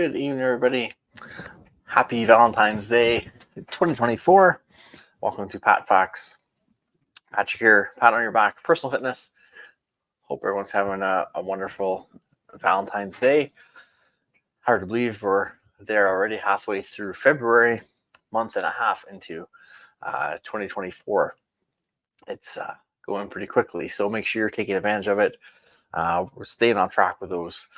Good evening, everybody. Happy Valentine's Day 2024. Welcome to PatFacts. Patrick here, pat on your back, personal fitness. Hope everyone's having a wonderful Valentine's Day. Hard to believe we're there already, halfway through February, month and a half into 2024. It's going pretty quickly, so make sure you're taking advantage of it. We're staying on track with those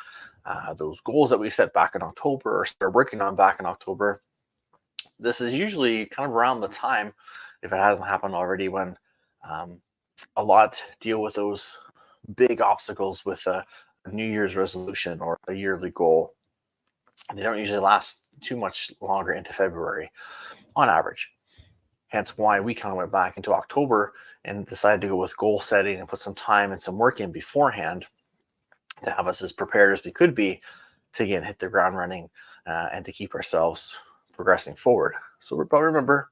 goals that we set back in October or start working on back in October. This is usually kind of around the time, if it hasn't happened already, when a lot deal with those big obstacles with a New Year's resolution or a yearly goal. They don't usually last too much longer into February on average. Hence why we kind of went back into October and decided to go with goal setting and put some time and some work in beforehand to have us as prepared as we could be to, again, hit the ground running and to keep ourselves progressing forward. So remember,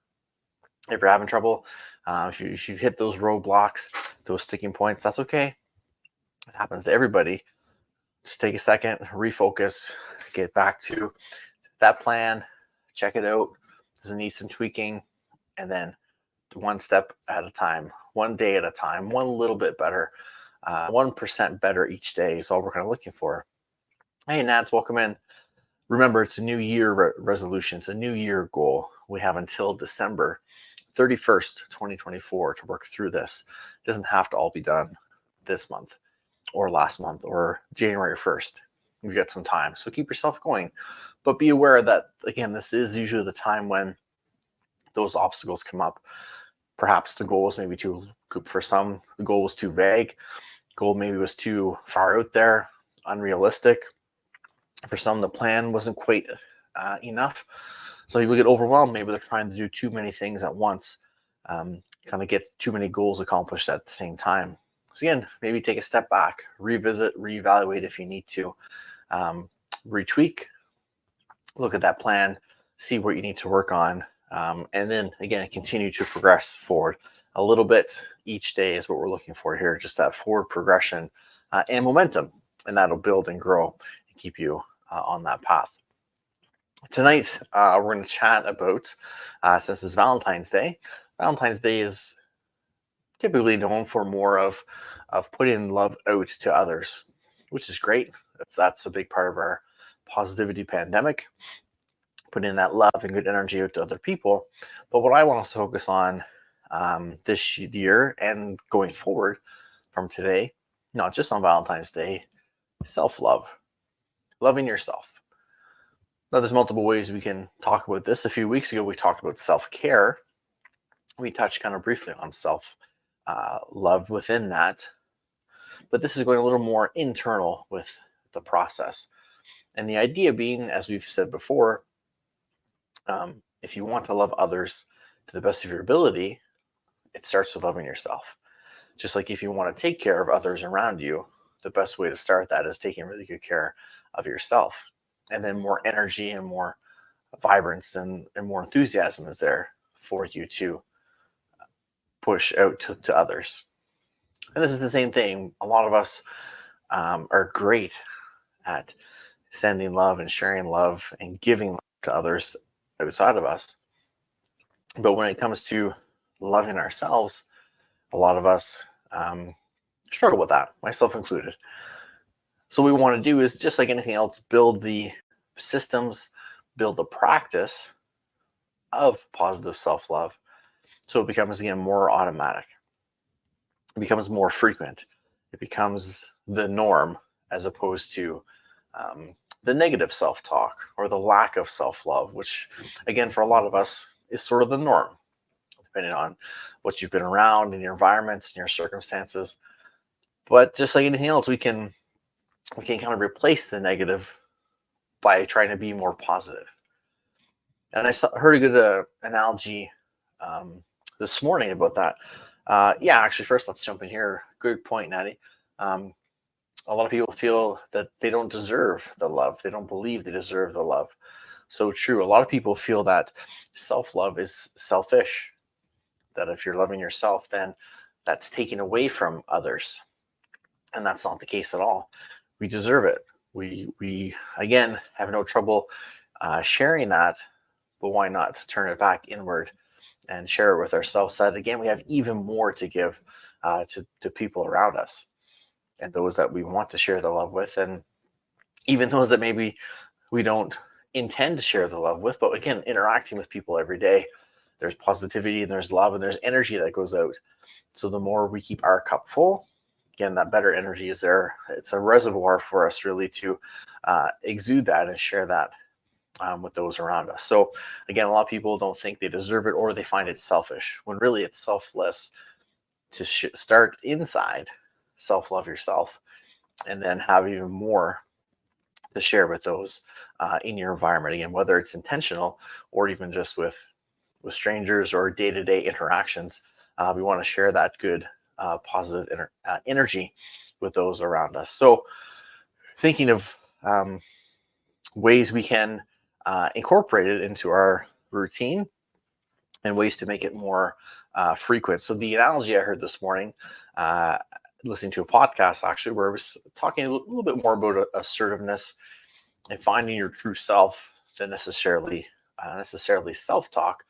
if you're having trouble, if you've hit those roadblocks, those sticking points, that's okay. It happens to everybody. Just take a second, refocus, get back to that plan, check it out. Does it need some tweaking? And then one step at a time, one day at a time, one little bit better, 1% better each day is all we're kind of looking for. Hey, Nats, welcome in. Remember, it's a new year resolution. It's a new year goal. We have until December 31st, 2024 to work through this. It doesn't have to all be done this month or last month or January 1st. You've got some time. So keep yourself going. But be aware that, again, this is usually the time when those obstacles come up. Perhaps the goal was maybe too, for some, the goal was too vague. Goal maybe was too far out there, unrealistic. For some, the plan wasn't quite enough. So you will get overwhelmed. Maybe they're trying to do too many things at once, kind of get too many goals accomplished at the same time. So again, maybe take a step back, revisit, reevaluate if you need to, retweak, look at that plan, see what you need to work on, and then again, continue to progress forward a little bit each day is what we're looking for here, just that forward progression and momentum, and that'll build and grow and keep you on that path. Tonight, we're going to chat about, since it's Valentine's Day is typically known for more of putting love out to others, which is great. That's a big part of our positivity pandemic, putting that love and good energy out to other people. But what I want us to focus on this year and going forward from today, not just on Valentine's Day, self-love, loving yourself. Now, there's multiple ways we can talk about this. A few weeks ago, we talked about self-care. We touched kind of briefly on self-love within that. But this is going a little more internal with the process. And the idea being, as we've said before, if you want to love others to the best of your ability, it starts with loving yourself. Just like if you want to take care of others around you, the best way to start that is taking really good care of yourself. And then more energy and more vibrance and more enthusiasm is there for you to push out to others. And this is the same thing. A lot of us are great at sending love and sharing love and giving love to others outside of us. But when it comes to loving ourselves, a lot of us struggle with that, myself included. So what we want to do is, just like anything else, build the systems, build the practice of positive self-love so it becomes, again, more automatic. It becomes more frequent. It becomes the norm as opposed to the negative self-talk or the lack of self-love, which, again, for a lot of us is sort of the norm, depending on what you've been around in your environments and your circumstances. But just like anything else, we can kind of replace the negative by trying to be more positive. And I heard a good analogy this morning about that. Actually, first let's jump in here. Good point, Natty. A lot of people feel that they don't deserve the love. They don't believe they deserve the love. So true. A lot of people feel that self-love is selfish, that if you're loving yourself, then that's taken away from others. And that's not the case at all. We deserve it. we again have no trouble sharing that, but why not turn it back inward and share it with ourselves, so that again we have even more to give to people around us and those that we want to share the love with, and even those that maybe we don't intend to share the love with. But again, interacting with people every day, there's positivity and there's love and there's energy that goes out. So the more we keep our cup full, again, that better energy is there. It's a reservoir for us really to exude that and share that with those around us. So again, a lot of people don't think they deserve it, or they find it selfish, when really it's selfless to start inside, self-love yourself, and then have even more to share with those in your environment. Again, whether it's intentional or even just with strangers or day-to-day interactions, we want to share that good positive energy with those around us. So thinking of ways we can incorporate it into our routine and ways to make it more frequent. So the analogy I heard this morning, listening to a podcast actually, where I was talking a little bit more about assertiveness and finding your true self than necessarily self-talk.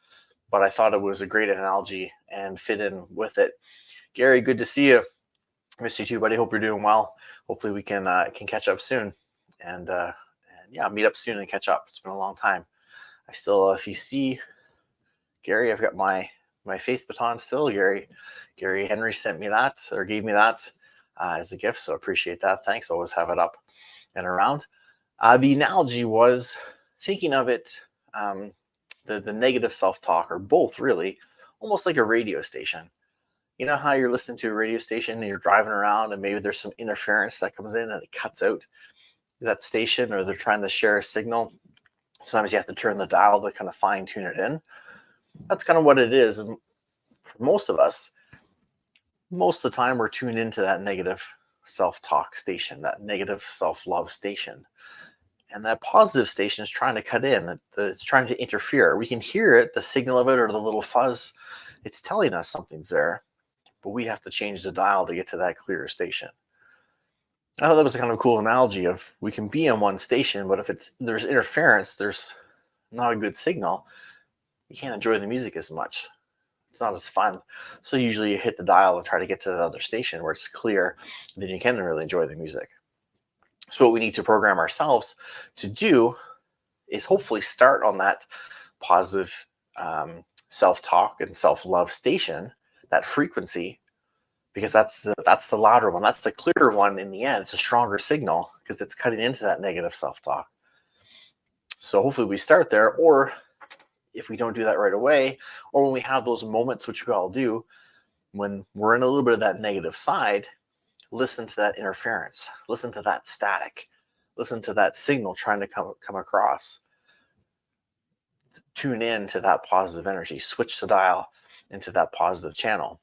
But I thought it was a great analogy and fit in with it. Gary, good to see you. Miss you too, buddy. Hope you're doing well. Hopefully we can catch up soon, and yeah, meet up soon and catch up. It's been a long time. I still, if you see Gary, I've got my faith baton still. Gary Henry sent me that, or gave me that as a gift, so appreciate that. Thanks. Always have it up and around. The analogy was thinking of it, the negative self-talk, or both really, almost like a radio station. You know how you're listening to a radio station and you're driving around and maybe there's some interference that comes in and it cuts out that station, or they're trying to share a signal. Sometimes you have to turn the dial to kind of fine tune it in. That's kind of what it is. And for most of us, most of the time we're tuned into that negative self-talk station, that negative self-love station. And that positive station is trying to cut in. It's trying to interfere. We can hear it, the signal of it, or the little fuzz. It's telling us something's there, but we have to change the dial to get to that clearer station. I thought that was a kind of cool analogy of, we can be on one station, but if there's interference, there's not a good signal, you can't enjoy the music as much. It's not as fun. So usually you hit the dial and try to get to that other station where it's clear, and then you can really enjoy the music. So what we need to program ourselves to do is hopefully start on that positive self-talk and self-love station, that frequency, because that's the louder one. That's the clearer one in the end. It's a stronger signal because it's cutting into that negative self-talk. So hopefully we start there, or if we don't do that right away, or when we have those moments, which we all do, when we're in a little bit of that negative side, listen to that interference, listen to that static, listen to that signal trying to come across. Tune in to that positive energy, switch the dial into that positive channel.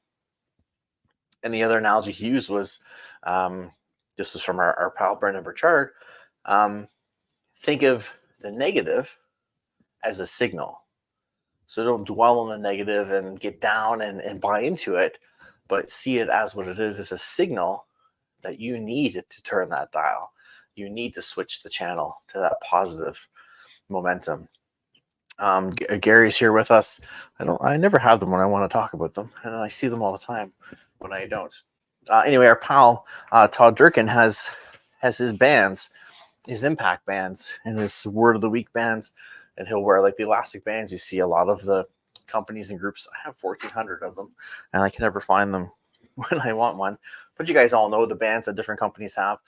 And the other analogy he used was, this was from our pal Brendan Burchard, think of the negative as a signal. So don't dwell on the negative and get down and buy into it, but see it as what it is. It's a signal that you need to turn that dial. You need to switch the channel to that positive momentum. Gary's here with us. I never have them when I want to talk about them, and I see them all the time when I don't. Anyway, our pal Todd Durkin has his bands, his impact bands, and his word of the week bands, and he'll wear like the elastic bands. You see a lot of the companies and groups. I have 1,400 of them, and I can never find them when I want one. But you guys all know the bands that different companies have.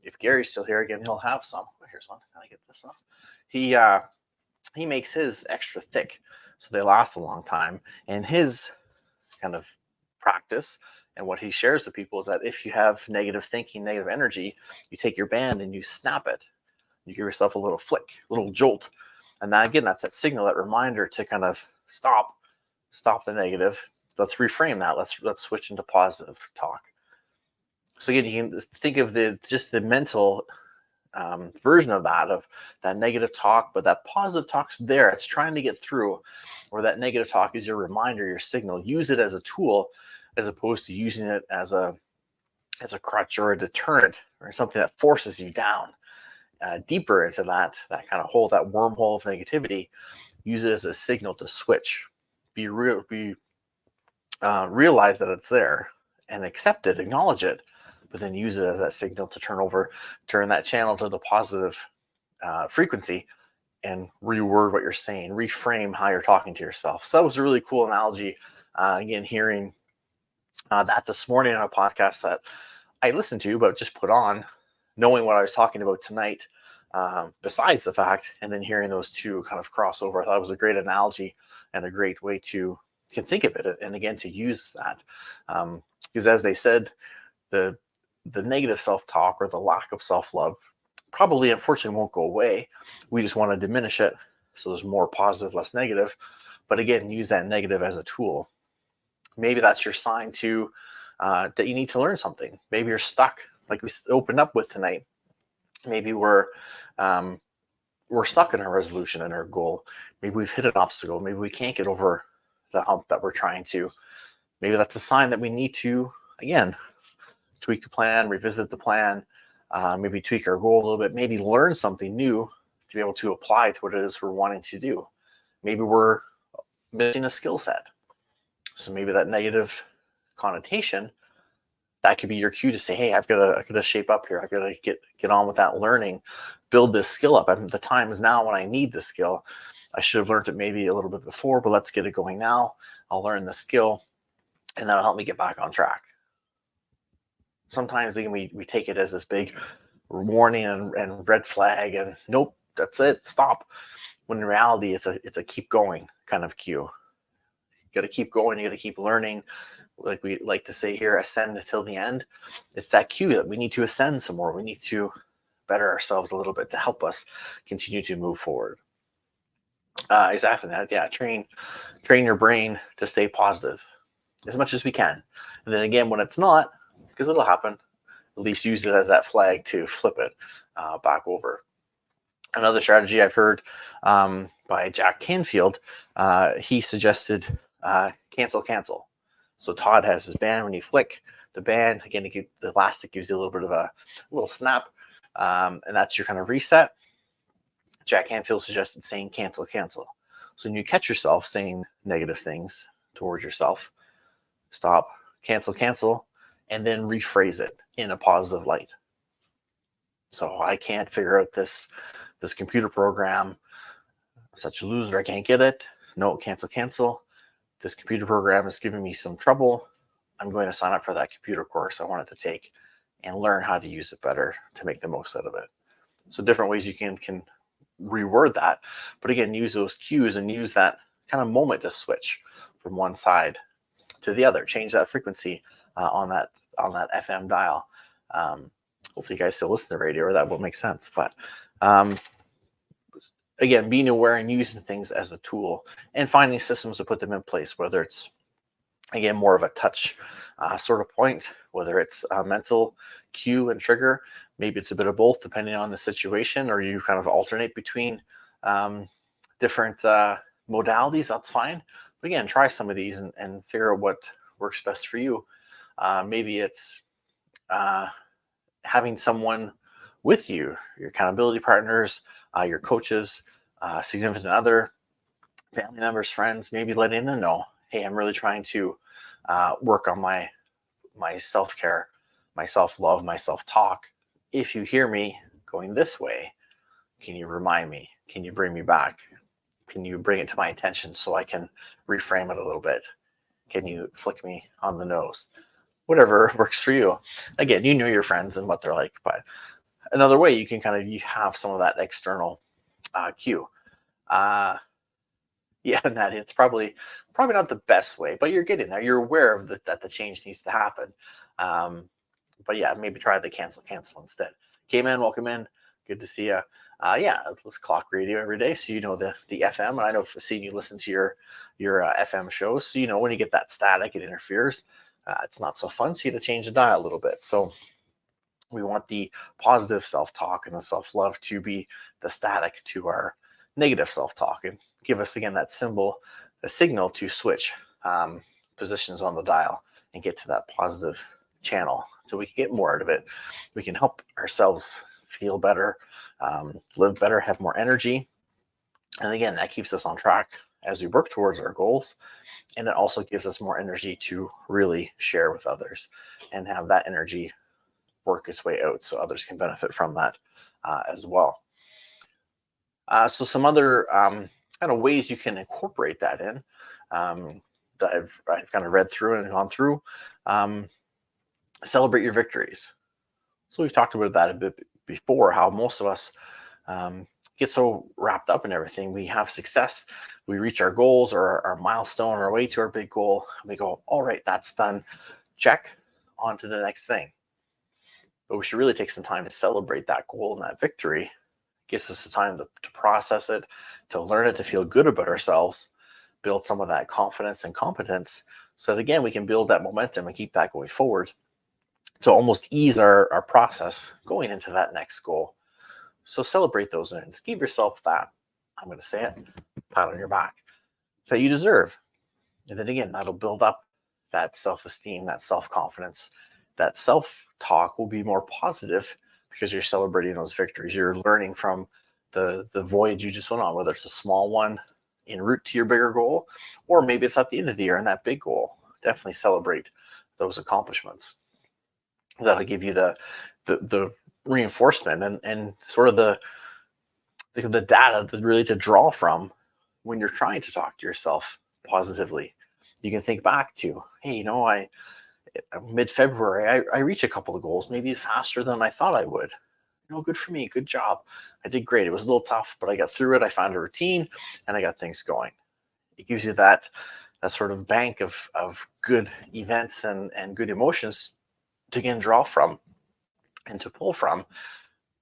If Gary's still here again, he'll have some. Here's one. Can I get this off? He makes his extra thick, so they last a long time. And his kind of practice and what he shares with people is that if you have negative thinking, negative energy, you take your band and you snap it. You give yourself a little flick, a little jolt. And that, again, that's that signal, that reminder to kind of stop the negative. Let's reframe that. Let's switch into positive talk. So again, you can think of the mental version of that negative talk, but that positive talk's there. It's trying to get through, or that negative talk is your reminder, your signal. Use it as a tool as opposed to using it as a as a crutch or a deterrent or something that forces you down deeper into that kind of hole, that wormhole of negativity. Use it as a signal to switch. Realize that it's there and accept it, acknowledge it, but then use it as that signal to turn that channel to the positive frequency and reword what you're saying, reframe how you're talking to yourself. So that was a really cool analogy. Again, hearing that this morning on a podcast that I listened to, but just put on, knowing what I was talking about tonight, besides the fact, and then hearing those two kind of cross over. I thought it was a great analogy and a great way to can think of it, and again to use that, because as they said, the negative self-talk or the lack of self-love probably unfortunately won't go away. We just want to diminish it so there's more positive, less negative. But again, use that negative as a tool. Maybe that's your sign to that you need to learn something. Maybe you're stuck, like we opened up with tonight. Maybe we're stuck in our resolution and our goal. Maybe we've hit an obstacle. Maybe we can't get over the hump that we're trying to. Maybe that's a sign that we need to, again, tweak the plan, revisit the plan, maybe tweak our goal a little bit, maybe learn something new to be able to apply to what it is we're wanting to do. Maybe we're missing a skill set. So maybe that negative connotation, that could be your cue to say, hey, I've got to shape up here. I've got to get on with that learning, build this skill up. And the time is now when I need the skill. I should have learned it maybe a little bit before, but let's get it going now. I'll learn the skill, and that'll help me get back on track. Sometimes again, we take it as this big warning and red flag, and nope, that's it, stop. When in reality, it's a keep going kind of cue. You got to keep going. You got to keep learning. Like we like to say here, ascend until the end. It's that cue that we need to ascend some more. We need to better ourselves a little bit to help us continue to move forward. Exactly that. Yeah, train your brain to stay positive as much as we can. And then again, when it's not, because it'll happen, at least use it as that flag to flip it back over. Another strategy I've heard by Jack Canfield, he suggested cancel. So Todd has his band. When you flick the band, again, the elastic gives you a little bit of a little snap, and that's your kind of reset. Jack Canfield suggested saying cancel. So when you catch yourself saying negative things towards yourself, stop, cancel, and then rephrase it in a positive light. So I can't figure out this computer program. I'm such a loser. I can't get it. No, cancel. This computer program is giving me some trouble. I'm going to sign up for that computer course I wanted to take and learn how to use it better to make the most out of it. So different ways you can reword that. But again, use those cues and use that kind of moment to switch from one side to the other. Change that frequency on that FM dial. Hopefully you guys still listen to radio, or that will make sense. But again, being aware and using things as a tool and finding systems to put them in place, whether it's, again, more of a touch sort of point, whether it's a mental cue and trigger. Maybe it's a bit of both depending on the situation, or you kind of alternate between different modalities. That's fine. But again, try some of these and figure out what works best for you. Maybe it's having someone with you, your accountability partners, your coaches, significant other, family members, friends, maybe letting them know, hey, I'm really trying to work on my self-care, my self-love, my self-talk. If you hear me going this way, can you remind me? Can you bring me back? Can you bring it to my attention so I can reframe it a little bit? Can you flick me on the nose? Whatever works for you. Again, you know your friends and what they're like, but another way you can you have some of that external cue. Yeah, Natty, it's probably not the best way, but you're getting there. You're aware of that the change needs to happen. But yeah, maybe try the cancel instead. Okay, man, welcome in. Good to see you. Yeah, let's clock radio every day, so you know the FM. And I know seeing you listen to your FM shows, so you know when you get that static, it interferes. It's not so fun, so you have to change the dial a little bit. So we want the positive self-talk and the self-love to be the static to our negative self-talk, and give us again that signal to switch positions on the dial and get to that positive channel so we can get more out of it. We can help ourselves feel better, live better, have more energy. And again, that keeps us on track as we work towards our goals. And it also gives us more energy to really share with others and have that energy work its way out so others can benefit from that as well. So some other kind of ways you can incorporate that in that I've kind of read through and gone through. Celebrate your victories. So we've talked about that a bit before, how most of us get so wrapped up in everything. We have success, we reach our goals or our milestone, our way to our big goal. We go, all right, that's done. Check, on to the next thing. But we should really take some time to celebrate that goal and that victory. It gives us the time to process it, to learn it, to feel good about ourselves, build some of that confidence and competence so that, again, we can build that momentum and keep that going forward to almost ease our process going into that next goal. So celebrate those wins. Give yourself that, I'm going to say it, pat on your back that you deserve. And then again, that'll build up that self-esteem, that self-confidence, that self-talk will be more positive because you're celebrating those victories. You're learning from the voyage you just went on, whether it's a small one en route to your bigger goal, or maybe it's at the end of the year and that big goal. Definitely celebrate those accomplishments. That'll give you the reinforcement and sort of the data to draw from when you're trying to talk to yourself positively. You can think back to, hey, mid-February, I reached a couple of goals, maybe faster than I thought I would. Good for me, good job. I did great. It was a little tough, but I got through it. I found a routine and I got things going. It gives you that sort of bank of good events and good emotions to again draw from and to pull from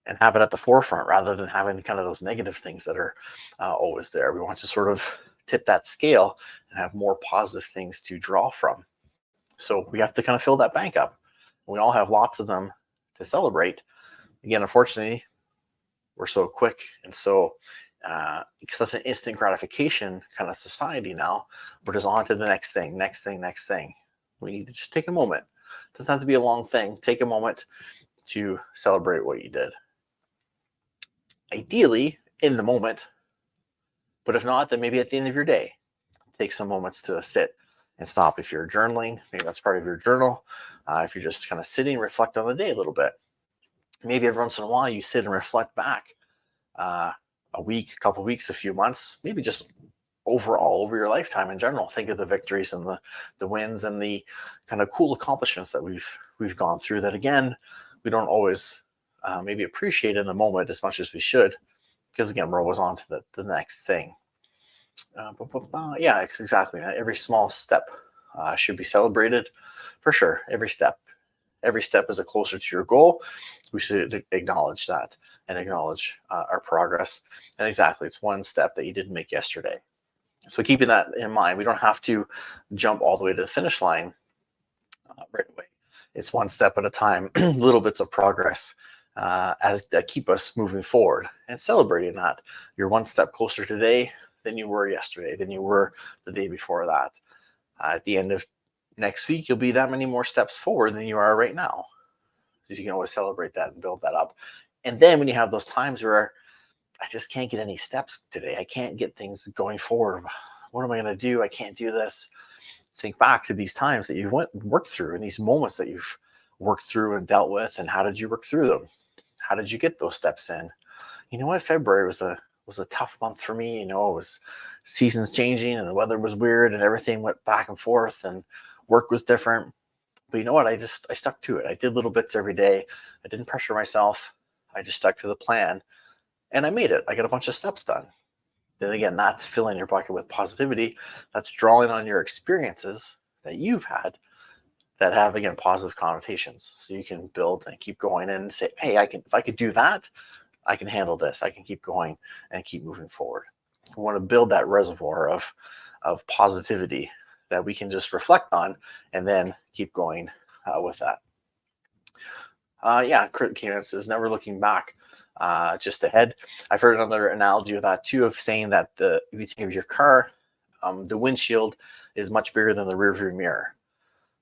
and have it at the forefront rather than having kind of those negative things that are always there. We want to sort of tip that scale and have more positive things to draw from. So we have to kind of fill that bank up. We all have lots of them to celebrate. Again, unfortunately, we're so quick and so such an instant gratification kind of society now. We're just on to the next thing, next thing, next thing. We need to just take a moment. It doesn't have to be a long thing. Take a moment to celebrate what you did. Ideally, in the moment, but if not, then maybe at the end of your day, take some moments to sit and stop. If you're journaling, maybe that's part of your journal. If you're just kind of sitting, reflect on the day a little bit. Maybe every once in a while you sit and reflect back a week, a couple of weeks, a few months, maybe just overall over your lifetime in general. Think of the victories and the wins and the kind of cool accomplishments that we've gone through that, again, we don't always maybe appreciate in the moment as much as we should, because again, we're always on to the next thing. Yeah, exactly. Every small step should be celebrated for sure. Every step is a closer to your goal. We should acknowledge that and acknowledge our progress. And exactly, it's one step that you didn't make yesterday. So keeping that in mind, we don't have to jump all the way to the finish line right away. It's one step at a time, little bits of progress that keep us moving forward and celebrating that. You're one step closer today than you were yesterday, than you were the day before that. At the end of next week, you'll be that many more steps forward than you are right now. So you can always celebrate that and build that up. And then when you have those times where I just can't get any steps today, I can't get things going forward, what am I going to do? I can't do this. Think back to these times that you've worked through and these moments that you've worked through and dealt with, and how did you work through them? How did you get those steps in? You know what? February was a tough month for me. It was seasons changing and the weather was weird and everything went back and forth and work was different. But you know what? I stuck to it. I did little bits every day. I didn't pressure myself. I just stuck to the plan and I made it. I got a bunch of steps done. Then again, that's filling your bucket with positivity. That's drawing on your experiences that you've had that have, again, positive connotations. So you can build and keep going and say, hey, if I could do that, I can handle this. I can keep going and keep moving forward. We want to build that reservoir of positivity that we can just reflect on and then keep going with that. Crit cadence is never looking back, just ahead. I've heard another analogy of that too, of saying that if you think of your car, the windshield is much bigger than the rear view mirror.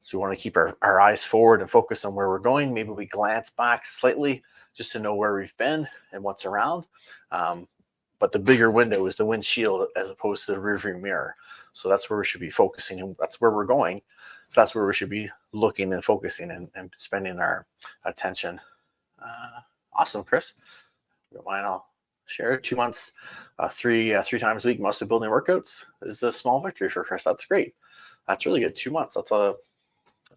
So we want to keep our eyes forward and focus on where we're going. Maybe we glance back slightly just to know where we've been and what's around. But the bigger window is the windshield as opposed to the rearview mirror. So that's where we should be focusing, and that's where we're going. So that's where we should be looking and focusing and spending our attention. Awesome, Chris. Don't mind, I'll share 2 months, three times a week, muscle building workouts is a small victory for Chris. That's great. That's really good. 2 months. That's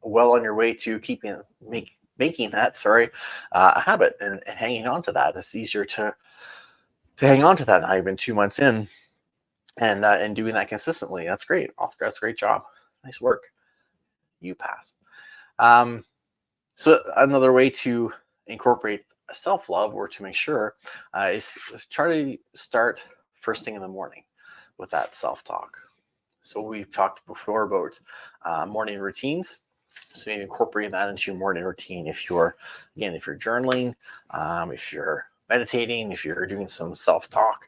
well on your way to making that a habit and hanging on to that. It's easier to hang on to that now. You've been 2 months in and doing that consistently. That's great. That's a great job. Nice work. You pass. So another way to incorporate self-love, or to make sure, is try to start first thing in the morning with that self-talk. So we've talked before about morning routines. So maybe incorporating that into your morning routine. If you're journaling, if you're meditating, if you're doing some self-talk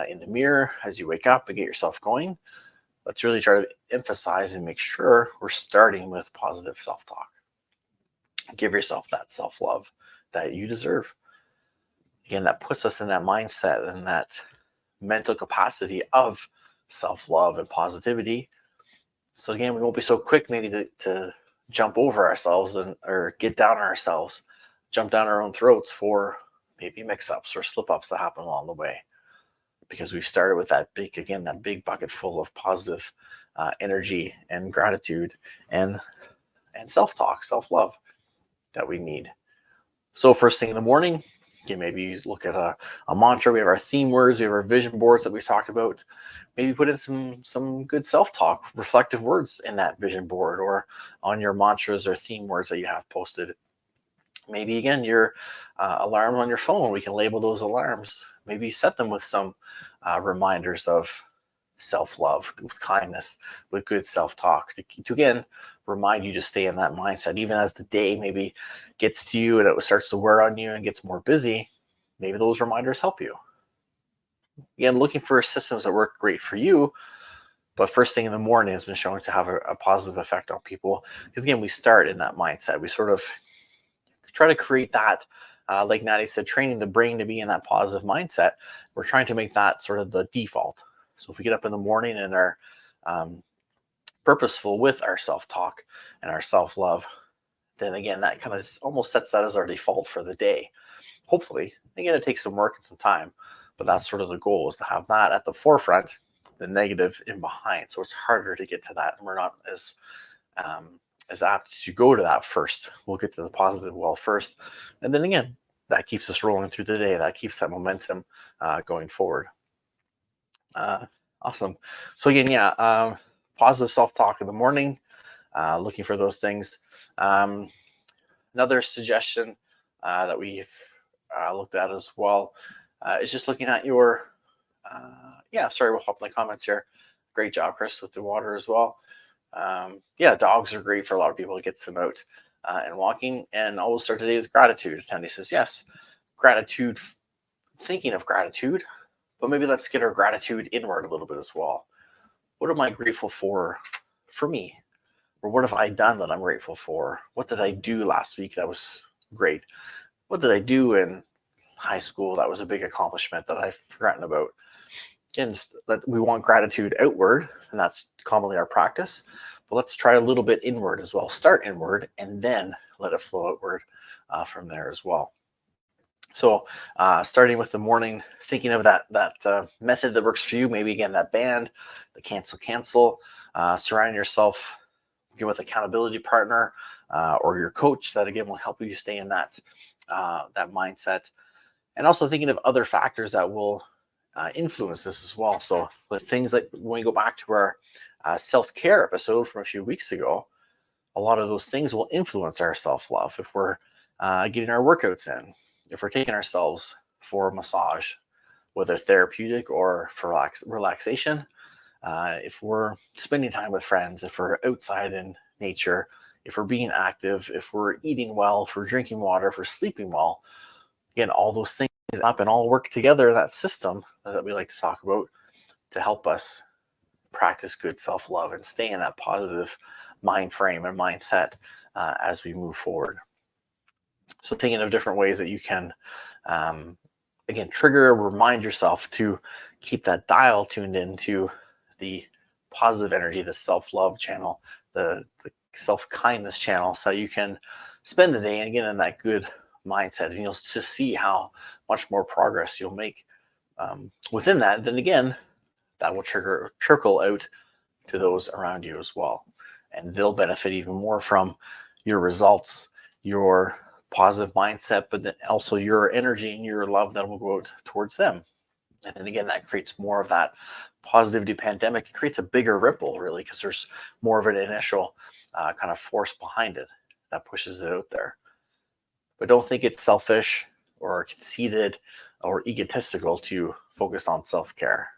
in the mirror as you wake up and get yourself going, let's really try to emphasize and make sure we're starting with positive self-talk. Give yourself that self-love that you deserve. Again, that puts us in that mindset and that mental capacity of self-love and positivity. So again, we won't be so quick maybe to jump over ourselves or get down on ourselves, jump down our own throats for maybe mix-ups or slip-ups that happen along the way, because we've started with that big bucket full of positive energy and gratitude and self-talk, self-love that we need. So first thing in the morning, maybe you look at a mantra. We have our theme words, we have our vision boards that we've talked about. Maybe put in some good self-talk, reflective words in that vision board or on your mantras or theme words that you have posted. Maybe again, your alarm on your phone, we can label those alarms. Maybe set them with some reminders of self-love, with kindness, with good self-talk to again remind you to stay in that mindset. Even as the day maybe gets to you and it starts to wear on you and gets more busy, maybe those reminders help you. Again, looking for systems that work great for you, but first thing in the morning has been shown to have a positive effect on people. Because again, we start in that mindset. We sort of try to create that, like Natty said, training the brain to be in that positive mindset. We're trying to make that sort of the default. So if we get up in the morning and are purposeful with our self-talk and our self-love, then again, that kind of almost sets that as our default for the day. Hopefully, again, it takes some work and some time, but that's sort of the goal, is to have that at the forefront, the negative in behind. So it's harder to get to that, and we're not as apt to go to that first. We'll get to the positive well first, and then again, that keeps us rolling through the day. That keeps that momentum going forward. Awesome. So again, positive self-talk in the morning, looking for those things. Another suggestion that we've looked at as well is just looking at your, we'll hop in the comments here. Great job, Chris, with the water as well. Dogs are great for a lot of people. It gets them out and walking. And always start the day with gratitude. Tandy says, yes, gratitude, thinking of gratitude, but maybe let's get our gratitude inward a little bit as well. What am I grateful for me? Or what have I done that I'm grateful for? What did I do last week that was great? What did I do in high school that was a big accomplishment that I've forgotten about? Again, we want gratitude outward, and that's commonly our practice. But let's try a little bit inward as well. Start inward and then let it flow outward from there as well. So starting with the morning, thinking of that method that works for you. Maybe again, that band, the cancel, surrounding yourself with accountability partner or your coach that again will help you stay in that mindset. And also thinking of other factors that will influence this as well. So with things like when we go back to our self-care episode from a few weeks ago, a lot of those things will influence our self-love. If we're getting our workouts in, if we're taking ourselves for a massage, whether therapeutic or for relaxation, if we're spending time with friends, if we're outside in nature, if we're being active, if we're eating well, if we're drinking water, if we're sleeping well, again, all those things up and all work together in that system that we like to talk about to help us practice good self-love and stay in that positive mind frame and mindset as we move forward. So thinking of different ways that you can, again, trigger or remind yourself to keep that dial tuned into the positive energy, the self-love channel, the self-kindness channel, so you can spend the day and again in that good mindset, and you'll just see how much more progress you'll make within that. Then again, that will trickle out to those around you as well, and they'll benefit even more from your results, your positive mindset, but then also your energy and your love that will go out towards them. And then again, that creates more of that positivity pandemic. It creates a bigger ripple, really, because there's more of an initial kind of force behind it that pushes it out there. But don't think it's selfish or conceited or egotistical to focus on self-care.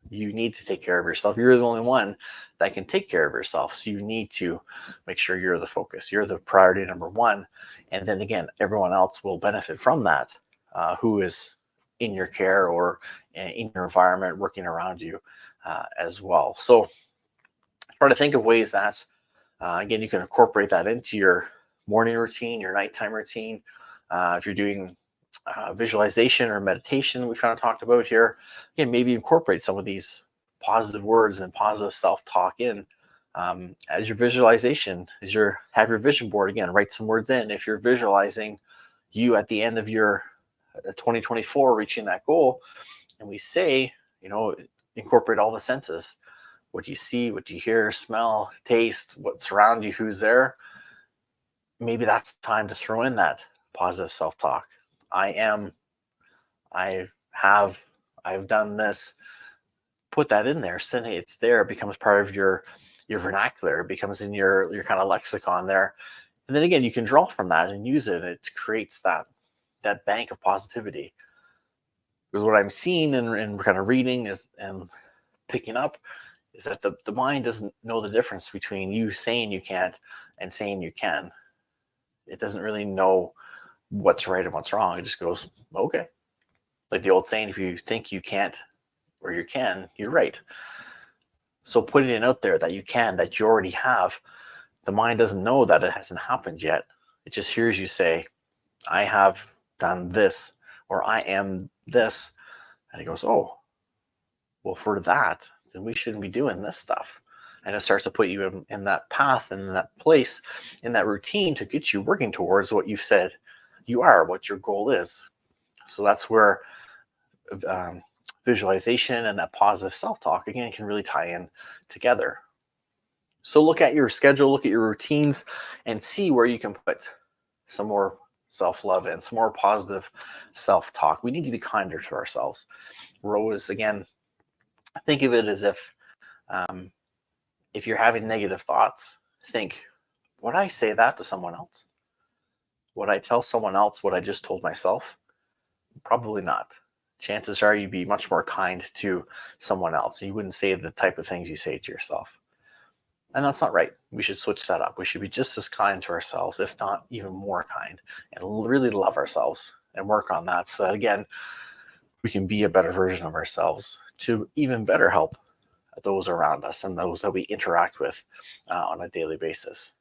You need to take care of yourself. You're the only one that can take care of yourself. So you need to make sure you're the focus. You're the priority number one. And then again, everyone else will benefit from that, who is in your care or in your environment, working around you as well. So try to think of ways that, again, you can incorporate that into your morning routine, your nighttime routine. If you're doing visualization or meditation, we kind of talked about here, again, maybe incorporate some of these positive words and positive self-talk in as your visualization, have your vision board. Again, write some words in. If you're visualizing you at the end of your 2024 reaching that goal, and we say, incorporate all the senses. What do you see? What do you hear? Smell, taste, what's around you, who's there? Maybe that's time to throw in that positive self-talk. I've done this. Put that in there. So it's there. It becomes part of your vernacular. It becomes in your kind of lexicon there. And then again, you can draw from that and use it. It creates that bank of positivity. Because what I'm seeing and kind of reading and picking up is that the mind doesn't know the difference between you saying you can't and saying you can. It doesn't really know what's right and what's wrong. It just goes, okay. Like the old saying, if you think you can't or you can, you're right. So putting it out there that you can, that you already have, the mind doesn't know that it hasn't happened yet. It just hears you say, I have done this, or I am this. And it goes, oh, well, for that, then we shouldn't be doing this stuff. And it starts to put you in that path and in that place, in that routine to get you working towards what you've said you are, what your goal is. So that's where visualization and that positive self-talk, again, can really tie in together. So look at your schedule, look at your routines, and see where you can put some more self-love and some more positive self-talk. We need to be kinder to ourselves. We're always, again, think of it as if you're having negative thoughts, think, would I say that to someone else? Would I tell someone else what I just told myself? Probably not. Chances are you'd be much more kind to someone else. You wouldn't say the type of things you say to yourself. And that's not right. We should switch that up. We should be just as kind to ourselves, if not even more kind, and really love ourselves and work on that so that, again, we can be a better version of ourselves to even better help those around us and those that we interact with on a daily basis.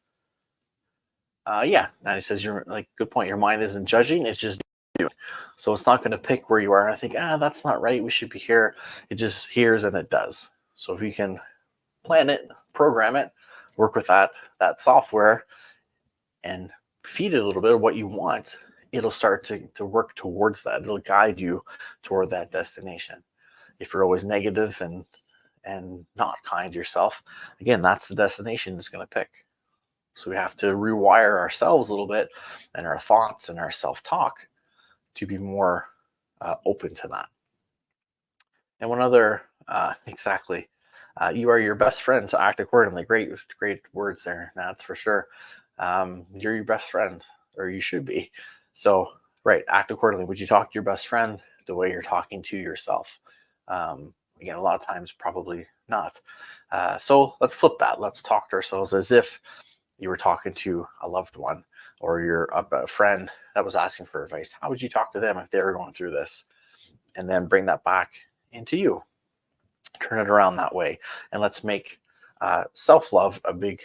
Nanny says, you're like, good point. Your mind isn't judging, it's just doing. So it's not going to pick where you are and I think, that's not right. We should be here. It just hears and it does. So if you can plan it, program it, work with that software and feed it a little bit of what you want, it'll start to work towards that. It'll guide you toward that destination. If you're always negative and not kind to yourself, again, that's the destination it's going to pick. So we have to rewire ourselves a little bit and our thoughts and our self-talk to be more open to that. And one other, exactly, you are your best friend, so act accordingly. Great words there, that's for sure. You're your best friend, or you should be. So, right, act accordingly. Would you talk to your best friend the way you're talking to yourself? Again, a lot of times, probably not. So let's flip that. Let's talk to ourselves as if you were talking to a loved one or you're a friend that was asking for advice. How would you talk to them if they were going through this? And then bring that back into you. Turn it around that way. And let's make self-love a big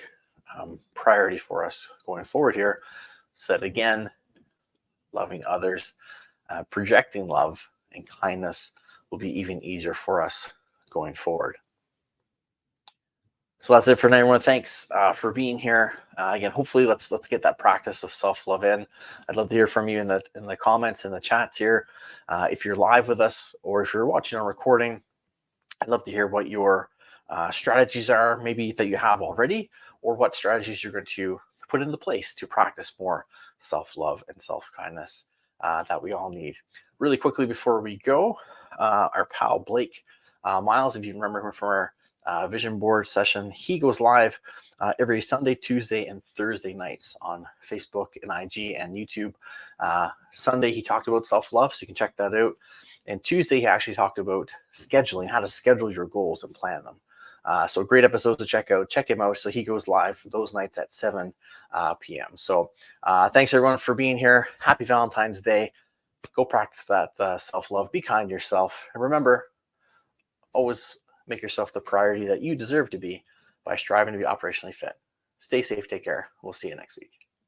priority for us going forward here, so that again, loving others, projecting love and kindness will be even easier for us going forward. So that's it for now, everyone. Thanks for being here. Again, hopefully let's get that practice of self-love in. I'd love to hear from you in the comments, in the chats here. If you're live with us or if you're watching on recording, I'd love to hear what your strategies are, maybe that you have already, or what strategies you're going to put into place to practice more self-love and self-kindness that we all need. Really quickly before we go, our pal Blake Miles, if you remember him from our vision board session, he goes live every Sunday, Tuesday, and Thursday nights on Facebook and IG and YouTube. Sunday, he talked about self-love, so you can check that out. And Tuesday, he actually talked about scheduling, how to schedule your goals and plan them. So great episode to check out. Check him out. So he goes live those nights at 7 p.m. So thanks, everyone, for being here. Happy Valentine's Day. Go practice that self-love. Be kind to yourself. And remember, always make yourself the priority that you deserve to be by striving to be operationally fit. Stay safe. Take care. We'll see you next week.